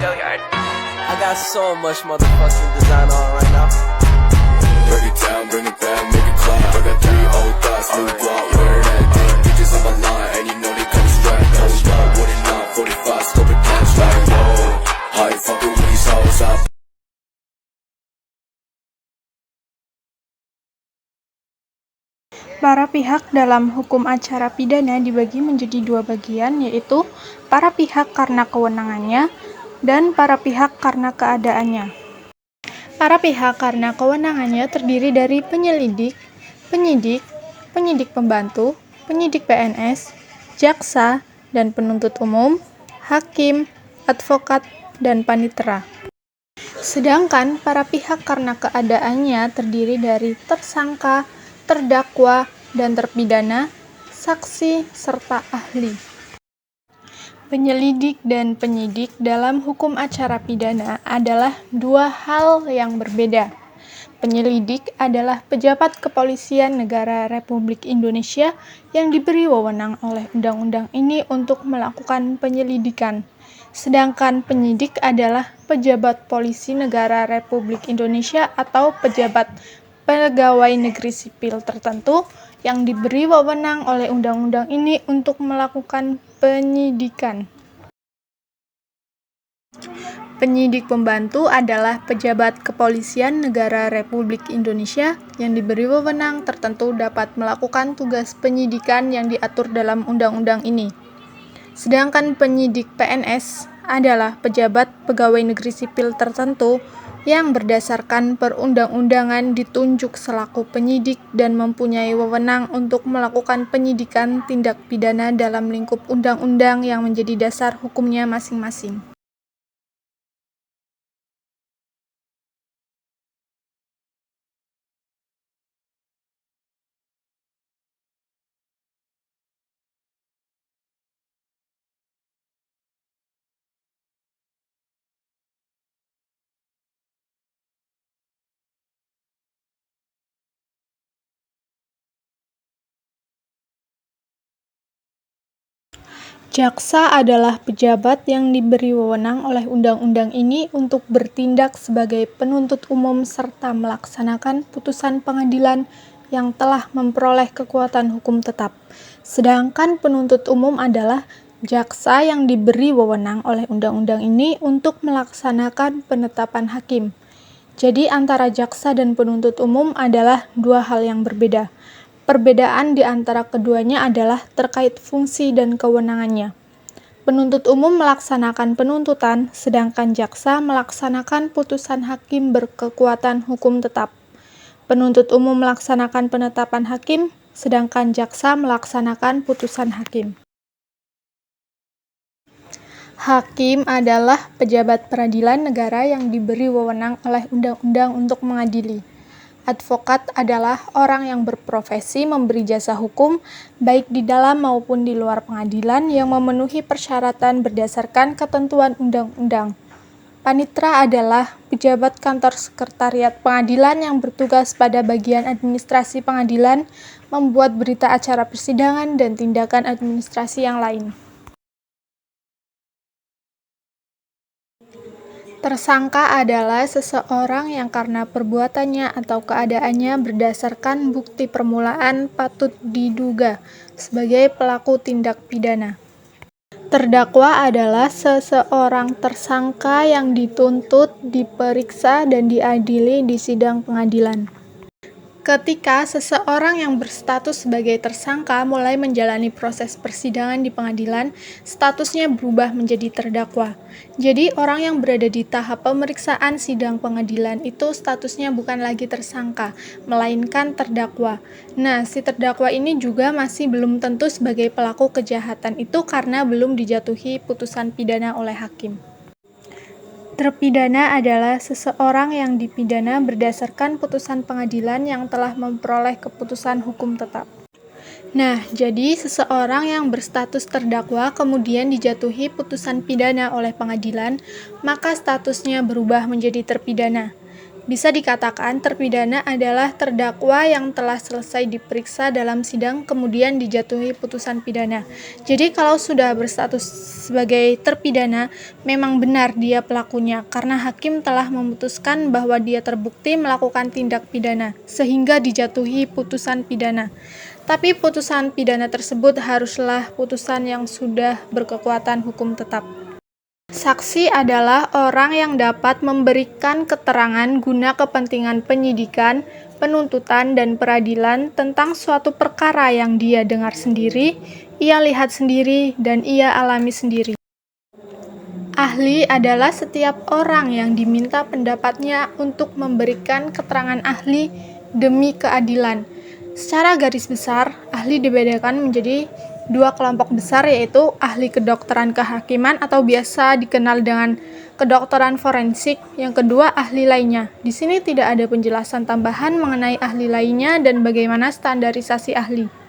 I got so much motherfucking design on right now. Break it down, bring it back, make it clap. I got 3 old thoughts, new guap, wear that dick. Bitches on my line, and you know they come strapped. Hold up, what it not, 45, scope it cash like, whoa. How you fucking with these hoes up? Para pihak dalam hukum acara pidana dibagi menjadi dua bagian, yaitu para pihak karena kewenangannya dan para pihak karena keadaannya. Para pihak karena kewenangannya terdiri dari penyelidik, penyidik, penyidik pembantu, penyidik PNS, jaksa, dan penuntut umum, hakim, advokat, dan panitera. Sedangkan para pihak karena keadaannya terdiri dari tersangka, terdakwa, dan terpidana, saksi, serta ahli. Penyelidik dan penyidik dalam hukum acara pidana adalah dua hal yang berbeda. Penyelidik adalah pejabat kepolisian negara Republik Indonesia yang diberi wewenang oleh undang-undang ini untuk melakukan penyelidikan. Sedangkan penyidik adalah pejabat polisi negara Republik Indonesia atau pejabat pegawai negeri sipil tertentu yang diberi wewenang oleh undang-undang ini untuk melakukan penyidikan. Penyidik pembantu adalah pejabat kepolisian negara Republik Indonesia yang diberi wewenang tertentu dapat melakukan tugas penyidikan yang diatur dalam undang-undang ini. Sedangkan penyidik PNS adalah pejabat pegawai negeri sipil tertentu yang berdasarkan perundang-undangan ditunjuk selaku penyidik dan mempunyai wewenang untuk melakukan penyidikan tindak pidana dalam lingkup undang-undang yang menjadi dasar hukumnya masing-masing. Jaksa adalah pejabat yang diberi wewenang oleh undang-undang ini untuk bertindak sebagai penuntut umum serta melaksanakan putusan pengadilan yang telah memperoleh kekuatan hukum tetap. Sedangkan penuntut umum adalah jaksa yang diberi wewenang oleh undang-undang ini untuk melaksanakan penetapan hakim. Jadi antara jaksa dan penuntut umum adalah dua hal yang berbeda. Perbedaan di antara keduanya adalah terkait fungsi dan kewenangannya. Penuntut umum melaksanakan penuntutan, sedangkan jaksa melaksanakan putusan hakim berkekuatan hukum tetap. Penuntut umum melaksanakan penetapan hakim, sedangkan jaksa melaksanakan putusan hakim. Hakim adalah pejabat peradilan negara yang diberi wewenang oleh undang-undang untuk mengadili. Advokat adalah orang yang berprofesi memberi jasa hukum, baik di dalam maupun di luar pengadilan yang memenuhi persyaratan berdasarkan ketentuan undang-undang. Panitera adalah pejabat kantor sekretariat pengadilan yang bertugas pada bagian administrasi pengadilan, membuat berita acara persidangan, dan tindakan administrasi yang lain. Tersangka adalah seseorang yang karena perbuatannya atau keadaannya berdasarkan bukti permulaan patut diduga sebagai pelaku tindak pidana. Terdakwa adalah seseorang tersangka yang dituntut, diperiksa, dan diadili di sidang pengadilan. Ketika seseorang yang berstatus sebagai tersangka mulai menjalani proses persidangan di pengadilan, statusnya berubah menjadi terdakwa. Jadi, orang yang berada di tahap pemeriksaan sidang pengadilan itu statusnya bukan lagi tersangka, melainkan terdakwa. Nah, si terdakwa ini juga masih belum tentu sebagai pelaku kejahatan itu karena belum dijatuhi putusan pidana oleh hakim. Terpidana adalah seseorang yang dipidana berdasarkan putusan pengadilan yang telah memperoleh keputusan hukum tetap. Nah, jadi seseorang yang berstatus terdakwa kemudian dijatuhi putusan pidana oleh pengadilan, maka statusnya berubah menjadi terpidana. Bisa dikatakan terpidana adalah terdakwa yang telah selesai diperiksa dalam sidang kemudian dijatuhi putusan pidana. Jadi kalau sudah berstatus sebagai terpidana, memang benar dia pelakunya karena hakim telah memutuskan bahwa dia terbukti melakukan tindak pidana sehingga dijatuhi putusan pidana. Tapi putusan pidana tersebut haruslah putusan yang sudah berkekuatan hukum tetap. Saksi adalah orang yang dapat memberikan keterangan guna kepentingan penyidikan, penuntutan, dan peradilan tentang suatu perkara yang dia dengar sendiri, ia lihat sendiri, dan ia alami sendiri. Ahli adalah setiap orang yang diminta pendapatnya untuk memberikan keterangan ahli demi keadilan. Secara garis besar, ahli dibedakan menjadi dua kelompok besar, yaitu ahli kedokteran kehakiman atau biasa dikenal dengan kedokteran forensik. Yang kedua, ahli lainnya. Di sini tidak ada penjelasan tambahan mengenai ahli lainnya dan bagaimana standarisasi ahli.